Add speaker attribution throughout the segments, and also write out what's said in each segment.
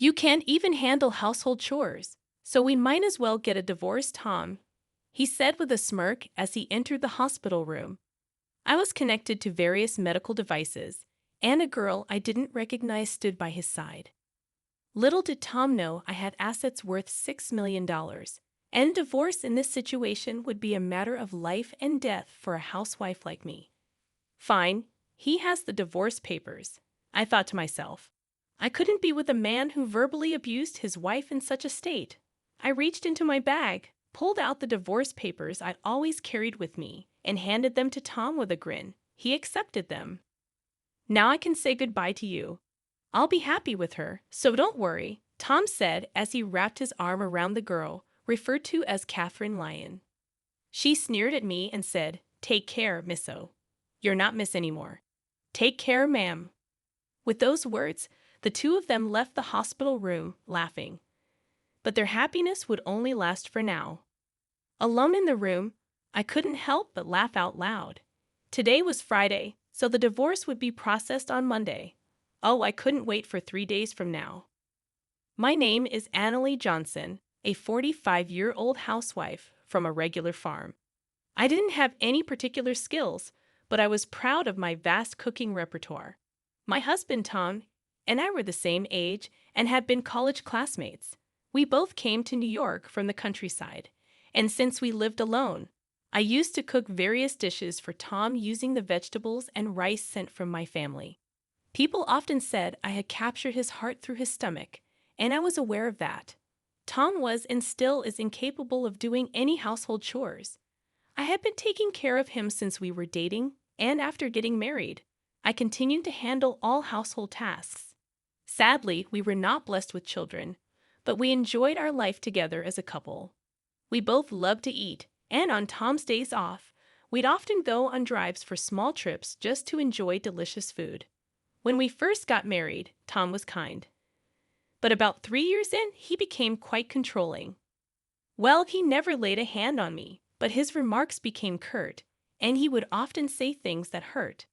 Speaker 1: You can't even handle household chores, so we might as well get a divorce, Tom, he said with a smirk as he entered the hospital room. I was connected to various medical devices, and a girl I didn't recognize stood by his side. Little did Tom know I had assets worth $6 million, and divorce in this situation would be a matter of life and death for a housewife like me. Fine, he has the divorce papers, I thought to myself. I couldn't be with a man who verbally abused his wife in such a state. I reached into my bag, pulled out the divorce papers I'd always carried with me, and handed them to Tom with a grin. He accepted them. Now I can say goodbye to you. I'll be happy with her, so don't worry, Tom said as he wrapped his arm around the girl, referred to as Catherine Lyon. She sneered at me and said, "Take care, Misso. You're not Miss anymore. Take care, ma'am." With those words, the two of them left the hospital room, laughing. But their happiness would only last for now. Alone in the room, I couldn't help but laugh out loud. Today was Friday, so the divorce would be processed on Monday. Oh, I couldn't wait for 3 days from now. My name is Annalie Johnson, a 45-year-old housewife from a regular farm. I didn't have any particular skills, but I was proud of my vast cooking repertoire. My husband, Tom, and I were the same age and had been college classmates. We both came to New York from the countryside, and since we lived alone, I used to cook various dishes for Tom using the vegetables and rice sent from my family. People often said I had captured his heart through his stomach, and I was aware of that. Tom was and still is incapable of doing any household chores. I had been taking care of him since we were dating, and after getting married, I continued to handle all household tasks. Sadly, we were not blessed with children, but we enjoyed our life together as a couple. We both loved to eat, and on Tom's days off, we'd often go on drives for small trips just to enjoy delicious food. When we first got married, Tom was kind. But about 3 years in, he became quite controlling. Well, he never laid a hand on me, but his remarks became curt, and he would often say things that hurt.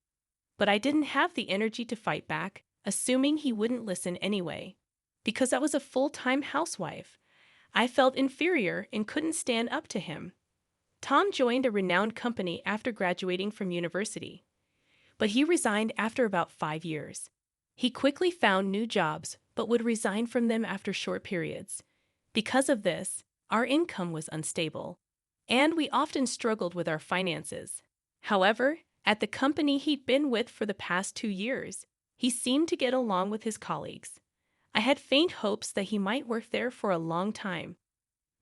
Speaker 1: But I didn't have the energy to fight back, assuming he wouldn't listen anyway. Because I was a full-time housewife, I felt inferior and couldn't stand up to him. Tom joined a renowned company after graduating from university, but he resigned after about 5 years. He quickly found new jobs, but would resign from them after short periods. Because of this, our income was unstable, and we often struggled with our finances. However, at the company he'd been with for the past 2 years, he seemed to get along with his colleagues. I had faint hopes that he might work there for a long time.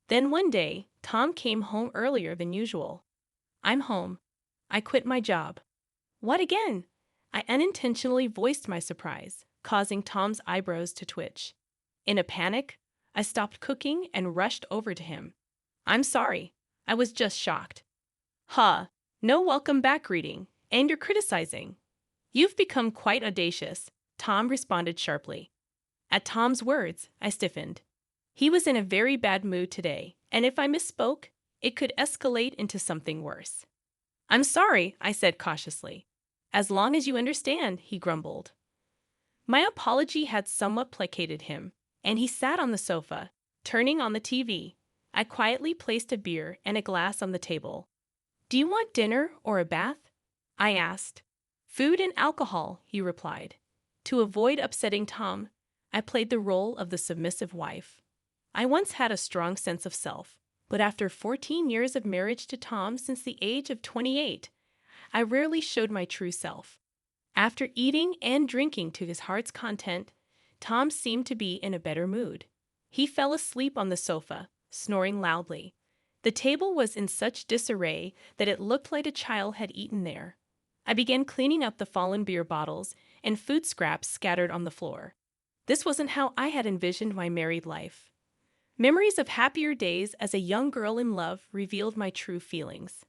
Speaker 1: Then one day, Tom came home earlier than usual. "I'm home. I quit my job." "What again?" I unintentionally voiced my surprise, causing Tom's eyebrows to twitch. In a panic, I stopped cooking and rushed over to him. "I'm sorry. I was just shocked." "Huh, no welcome back greeting, and you're criticizing." "You've become quite audacious," Tom responded sharply. At Tom's words, I stiffened. He was in a very bad mood today, and if I misspoke, it could escalate into something worse. "I'm sorry," I said cautiously. "As long as you understand," he grumbled. My apology had somewhat placated him, and he sat on the sofa, turning on the TV. I quietly placed a beer and a glass on the table. "Do you want dinner or a bath?" I asked. "Food and alcohol," he replied. To avoid upsetting Tom, I played the role of the submissive wife. I once had a strong sense of self, but after 14 years of marriage to Tom since the age of 28, I rarely showed my true self. After eating and drinking to his heart's content, Tom seemed to be in a better mood. He fell asleep on the sofa, snoring loudly. The table was in such disarray that it looked like a child had eaten there. I began cleaning up the fallen beer bottles and food scraps scattered on the floor. This wasn't how I had envisioned my married life. Memories of happier days as a young girl in love revealed my true feelings.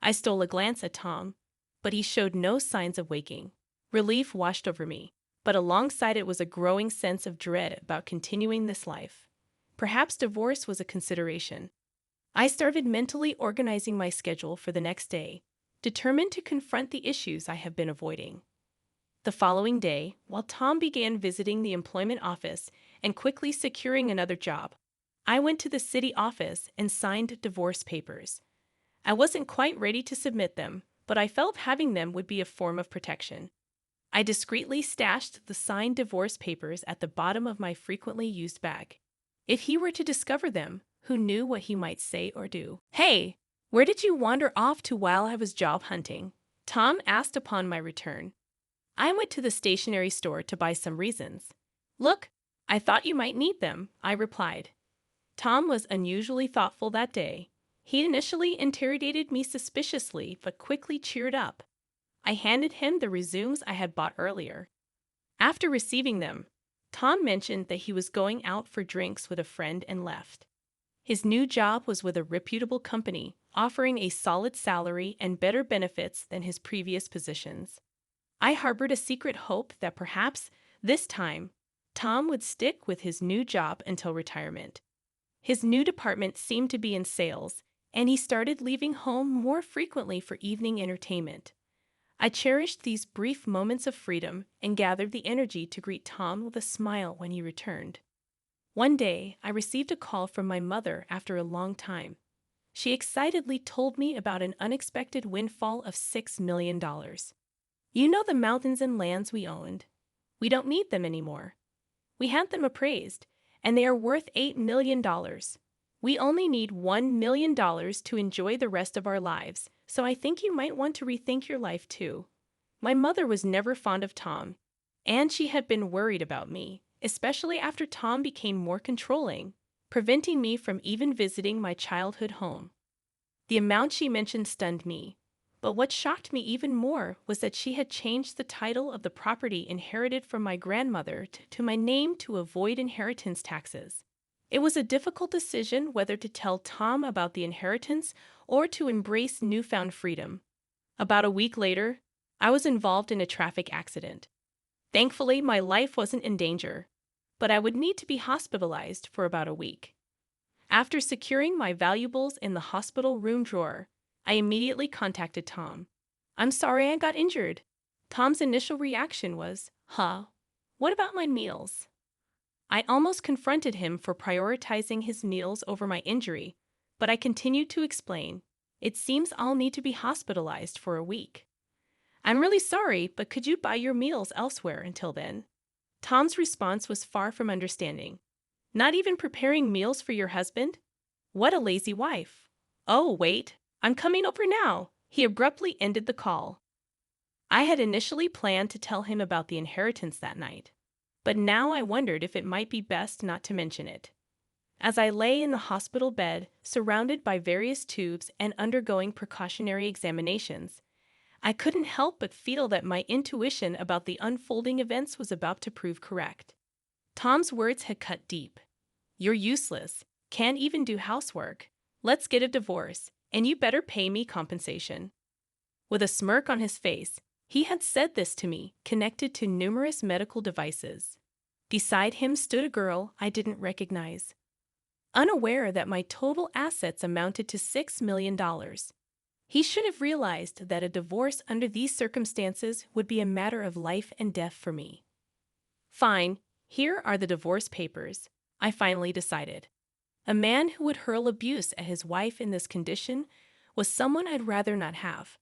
Speaker 1: I stole a glance at Tom, but he showed no signs of waking. Relief washed over me, but alongside it was a growing sense of dread about continuing this life. Perhaps divorce was a consideration. I started mentally organizing my schedule for the next day, determined to confront the issues I have been avoiding. The following day, while Tom began visiting the employment office and quickly securing another job. I went to the city office and signed divorce papers. I wasn't quite ready to submit them, but I felt having them would be a form of protection. I discreetly stashed the signed divorce papers at the bottom of my frequently used bag. If he were to discover them, who knew what he might say or do? "Hey, where did you wander off to while I was job hunting?" Tom asked upon my return. "I went to the stationery store to buy some reasons." "Look, I thought you might need them," I replied. Tom was unusually thoughtful that day. He initially interrogated me suspiciously, but quickly cheered up. I handed him the resumes I had bought earlier. After receiving them, Tom mentioned that he was going out for drinks with a friend and left. His new job was with a reputable company, offering a solid salary and better benefits than his previous positions. I harbored a secret hope that perhaps, this time, Tom would stick with his new job until retirement. His new department seemed to be in sales, and he started leaving home more frequently for evening entertainment. I cherished these brief moments of freedom and gathered the energy to greet Tom with a smile when he returned. One day, I received a call from my mother after a long time. She excitedly told me about an unexpected windfall of $6 million. "You know the mountains and lands we owned? We don't need them anymore. We had them appraised, and they are worth $8 million. We only need $1 million to enjoy the rest of our lives, so I think you might want to rethink your life too." My mother was never fond of Tom, and she had been worried about me, especially after Tom became more controlling, preventing me from even visiting my childhood home. The amount she mentioned stunned me, but what shocked me even more was that she had changed the title of the property inherited from my grandmother to my name to avoid inheritance taxes. It was a difficult decision whether to tell Tom about the inheritance or to embrace newfound freedom. About a week later, I was involved in a traffic accident. Thankfully, my life wasn't in danger, but I would need to be hospitalized for about a week. After securing my valuables in the hospital room drawer, I immediately contacted Tom. "I'm sorry I got injured." Tom's initial reaction was, "Huh? What about my meals?" I almost confronted him for prioritizing his meals over my injury, but I continued to explain, "It seems I'll need to be hospitalized for a week. I'm really sorry, but could you buy your meals elsewhere until then?" Tom's response was far from understanding. "Not even preparing meals for your husband? What a lazy wife." "Oh, wait, I'm coming over now." He abruptly ended the call. I had initially planned to tell him about the inheritance that night, but now I wondered if it might be best not to mention it. As I lay in the hospital bed, surrounded by various tubes and undergoing precautionary examinations, I couldn't help but feel that my intuition about the unfolding events was about to prove correct. Tom's words had cut deep. "You're useless, can't even do housework. Let's get a divorce, and you better pay me compensation." With a smirk on his face, he had said this to me, connected to numerous medical devices. Beside him stood a girl I didn't recognize. Unaware that my total assets amounted to $6 million. He should have realized that a divorce under these circumstances would be a matter of life and death for me. "Fine, here are the divorce papers," I finally decided. A man who would hurl abuse at his wife in this condition was someone I'd rather not have.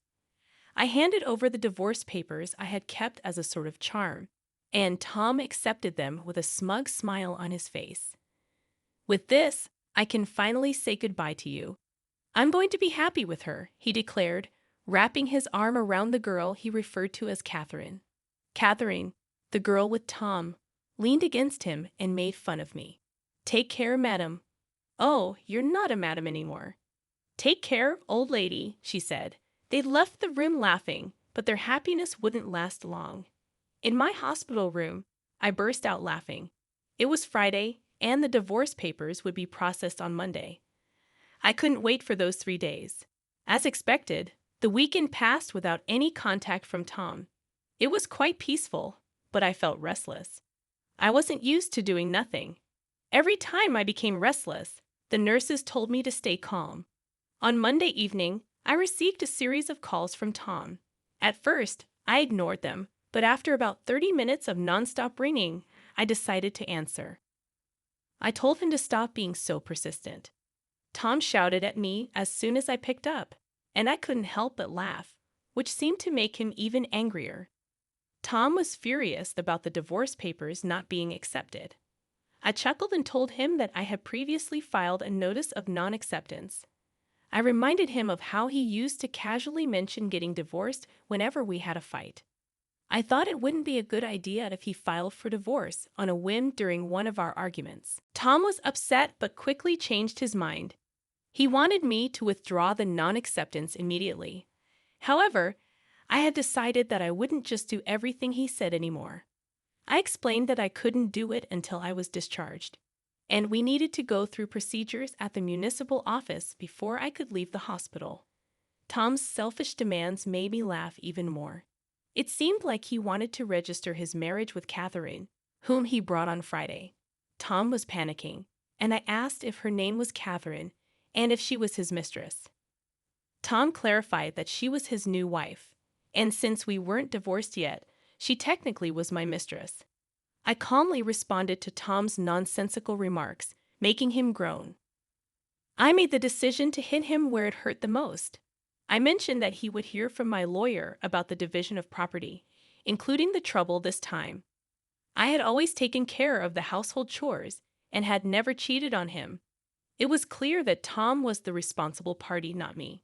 Speaker 1: I handed over the divorce papers I had kept as a sort of charm, and Tom accepted them with a smug smile on his face. "With this, I can finally say goodbye to you. I'm going to be happy with her," he declared, wrapping his arm around the girl he referred to as Catherine. Catherine, the girl with Tom, leaned against him and made fun of me. "Take care, madam." "Oh, you're not a madam anymore." "Take care, old lady," she said. They left the room laughing, but their happiness wouldn't last long. In my hospital room, I burst out laughing. It was Friday, and the divorce papers would be processed on Monday. I couldn't wait for those 3 days. As expected, the weekend passed without any contact from Tom. It was quite peaceful, but I felt restless. I wasn't used to doing nothing. Every time I became restless, the nurses told me to stay calm. On Monday evening, I received a series of calls from Tom. At first, I ignored them, but after about 30 minutes of nonstop ringing, I decided to answer. I told him to stop being so persistent. Tom shouted at me as soon as I picked up, and I couldn't help but laugh, which seemed to make him even angrier. Tom was furious about the divorce papers not being accepted. I chuckled and told him that I had previously filed a notice of non-acceptance. I reminded him of how he used to casually mention getting divorced whenever we had a fight. I thought it wouldn't be a good idea if he filed for divorce on a whim during one of our arguments. Tom was upset but quickly changed his mind. He wanted me to withdraw the non-acceptance immediately. However, I had decided that I wouldn't just do everything he said anymore. I explained that I couldn't do it until I was discharged, and we needed to go through procedures at the municipal office before I could leave the hospital. Tom's selfish demands made me laugh even more. It seemed like he wanted to register his marriage with Catherine, whom he brought on Friday. Tom was panicking, and I asked if her name was Catherine and if she was his mistress. Tom clarified that she was his new wife, and since we weren't divorced yet, she technically was my mistress. I calmly responded to Tom's nonsensical remarks, making him groan. I made the decision to hit him where it hurt the most. I mentioned that he would hear from my lawyer about the division of property, including the trouble this time. I had always taken care of the household chores and had never cheated on him. It was clear that Tom was the responsible party, not me.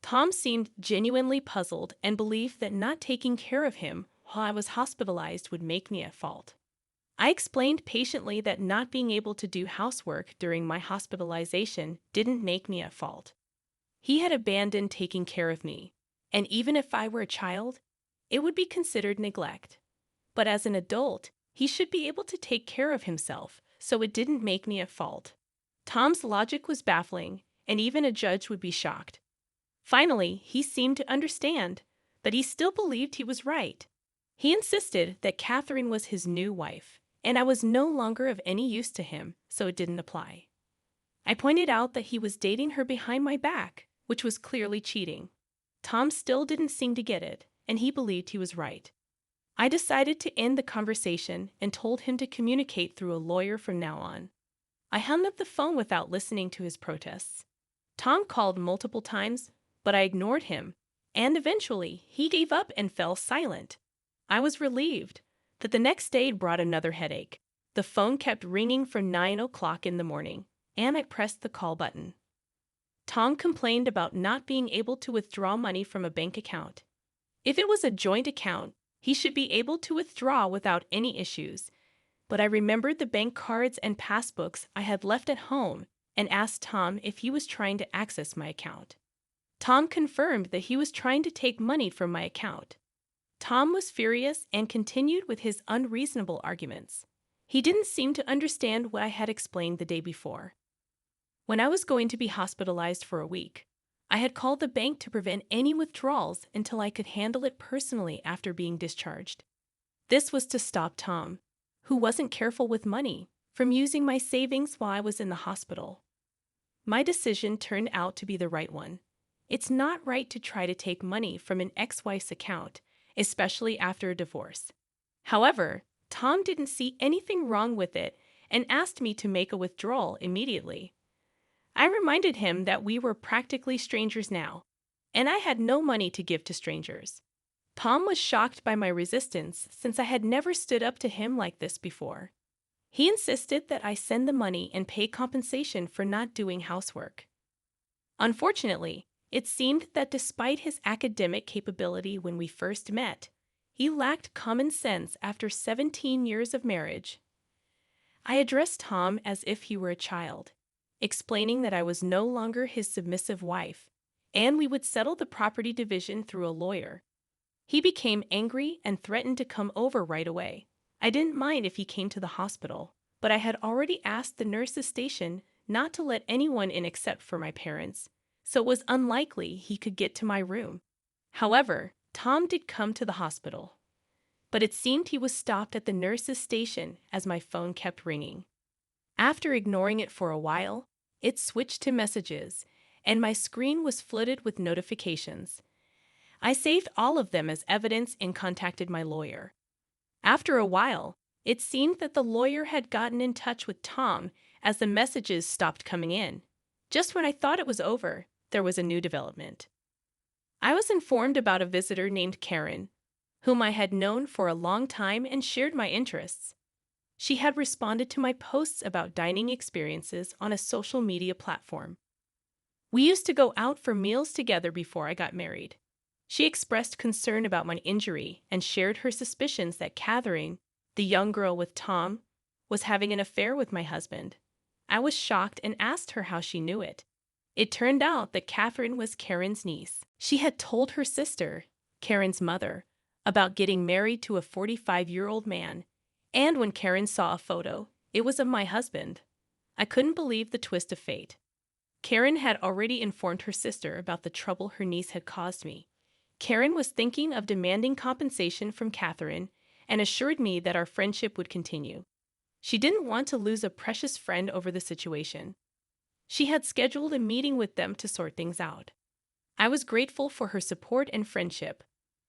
Speaker 1: Tom seemed genuinely puzzled and believed that not taking care of him while I was hospitalized would make me at fault. I explained patiently that not being able to do housework during my hospitalization didn't make me at fault. He had abandoned taking care of me, and even if I were a child, it would be considered neglect. But as an adult, he should be able to take care of himself, so it didn't make me at fault. Tom's logic was baffling, and even a judge would be shocked. Finally, he seemed to understand, but he still believed he was right. He insisted that Catherine was his new wife, and I was no longer of any use to him, so it didn't apply. I pointed out that he was dating her behind my back, which was clearly cheating. Tom still didn't seem to get it, and he believed he was right. I decided to end the conversation and told him to communicate through a lawyer from now on. I hung up the phone without listening to his protests. Tom called multiple times, but I ignored him, and eventually he gave up and fell silent. I was relieved, but the next day brought another headache. The phone kept ringing from 9 o'clock in the morning, and I pressed the call button. Tom complained about not being able to withdraw money from a bank account. If it was a joint account, he should be able to withdraw without any issues. But I remembered the bank cards and passbooks I had left at home and asked Tom if he was trying to access my account. Tom confirmed that he was trying to take money from my account. Tom was furious and continued with his unreasonable arguments. He didn't seem to understand what I had explained the day before. When I was going to be hospitalized for a week, I had called the bank to prevent any withdrawals until I could handle it personally after being discharged. This was to stop Tom, who wasn't careful with money, from using my savings while I was in the hospital. My decision turned out to be the right one. It's not right to try to take money from an ex-wife's account, especially after a divorce. However, Tom didn't see anything wrong with it and asked me to make a withdrawal immediately. I reminded him that we were practically strangers now, and I had no money to give to strangers. Tom was shocked by my resistance since I had never stood up to him like this before. He insisted that I send the money and pay compensation for not doing housework. Unfortunately, it seemed that despite his academic capability when we first met, he lacked common sense after 17 years of marriage. I addressed Tom as if he were a child, explaining that I was no longer his submissive wife, and we would settle the property division through a lawyer. He became angry and threatened to come over right away. I didn't mind if he came to the hospital, but I had already asked the nurse's station not to let anyone in except for my parents, so it was unlikely he could get to my room. However, Tom did come to the hospital, but it seemed he was stopped at the nurse's station as my phone kept ringing. After ignoring it for a while, it switched to messages, and my screen was flooded with notifications. I saved all of them as evidence and contacted my lawyer. After a while, it seemed that the lawyer had gotten in touch with Tom as the messages stopped coming in. Just when I thought it was over, there was a new development. I was informed about a visitor named Karen, whom I had known for a long time and shared my interests. She had responded to my posts about dining experiences on a social media platform. We used to go out for meals together before I got married. She expressed concern about my injury and shared her suspicions that Catherine, the young girl with Tom, was having an affair with my husband. I was shocked and asked her how she knew it. It turned out that Catherine was Karen's niece. She had told her sister, Karen's mother, about getting married to a 45-year-old man, and when Karen saw a photo, it was of my husband. I couldn't believe the twist of fate. Karen had already informed her sister about the trouble her niece had caused me. Karen was thinking of demanding compensation from Catherine and assured me that our friendship would continue. She didn't want to lose a precious friend over the situation. She had scheduled a meeting with them to sort things out. I was grateful for her support and friendship,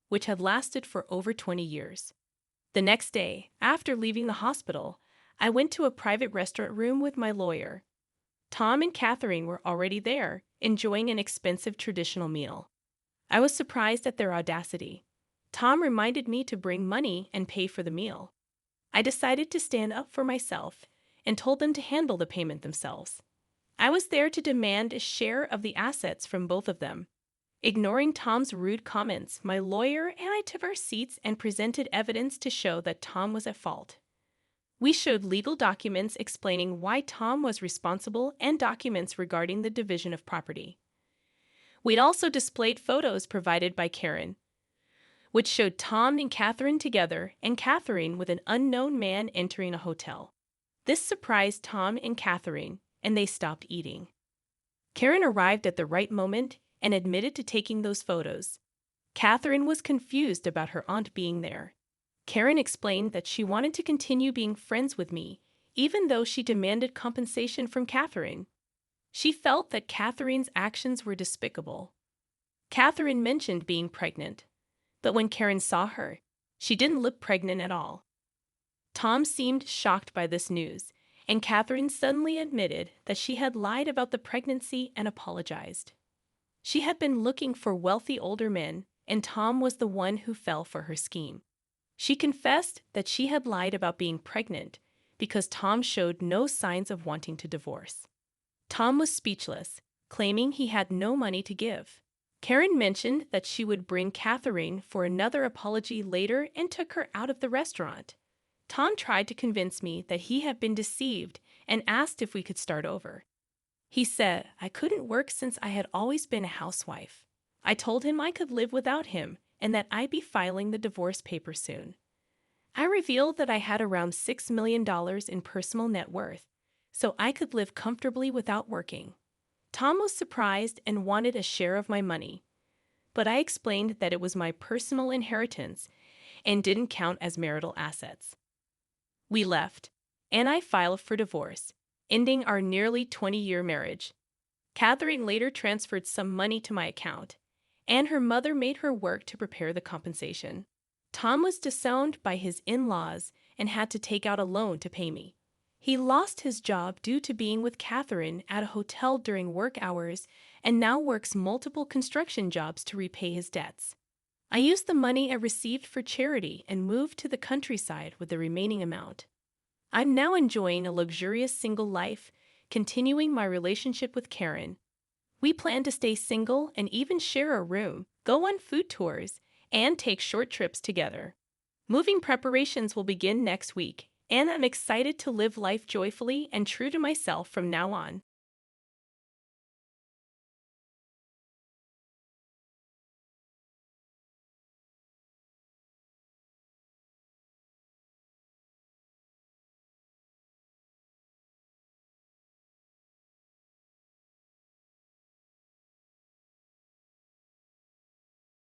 Speaker 1: which had lasted for over 20 years. The next day, after leaving the hospital, I went to a private restaurant room with my lawyer. Tom and Catherine were already there, enjoying an expensive traditional meal. I was surprised at their audacity. Tom reminded me to bring money and pay for the meal. I decided to stand up for myself and told them to handle the payment themselves. I was there to demand a share of the assets from both of them. Ignoring Tom's rude comments, my lawyer and I took our seats and presented evidence to show that Tom was at fault. We showed legal documents explaining why Tom was responsible and documents regarding the division of property. We'd also displayed photos provided by Karen, which showed Tom and Catherine together and Catherine with an unknown man entering a hotel. This surprised Tom and Catherine, and they stopped eating. Karen arrived at the right moment and admitted to taking those photos. Catherine was confused about her aunt being there. Karen explained that she wanted to continue being friends with me, even though she demanded compensation from Catherine. She felt that Catherine's actions were despicable. Catherine mentioned being pregnant, but when Karen saw her, she didn't look pregnant at all. Tom seemed shocked by this news, and Catherine suddenly admitted that she had lied about the pregnancy and apologized. She had been looking for wealthy older men, and Tom was the one who fell for her scheme. She confessed that she had lied about being pregnant because Tom showed no signs of wanting to divorce. Tom was speechless, claiming he had no money to give. Karen mentioned that she would bring Catherine for another apology later and took her out of the restaurant. Tom tried to convince me that he had been deceived and asked if we could start over. He said I couldn't work since I had always been a housewife. I told him I could live without him and that I'd be filing the divorce papers soon. I revealed that I had around $6 million in personal net worth, so I could live comfortably without working. Tom was surprised and wanted a share of my money, but I explained that it was my personal inheritance and didn't count as marital assets. We left, and I filed for divorce, ending our nearly 20-year marriage. Catherine later transferred some money to my account, and her mother made her work to prepare the compensation. Tom was disowned by his in-laws and had to take out a loan to pay me. He lost his job due to being with Catherine at a hotel during work hours and now works multiple construction jobs to repay his debts. I used the money I received for charity and moved to the countryside with the remaining amount. I'm now enjoying a luxurious single life, continuing my relationship with Karen. We plan to stay single and even share a room, go on food tours, and take short trips together. Moving preparations will begin next week, and I'm excited to live life joyfully and true to myself from now on.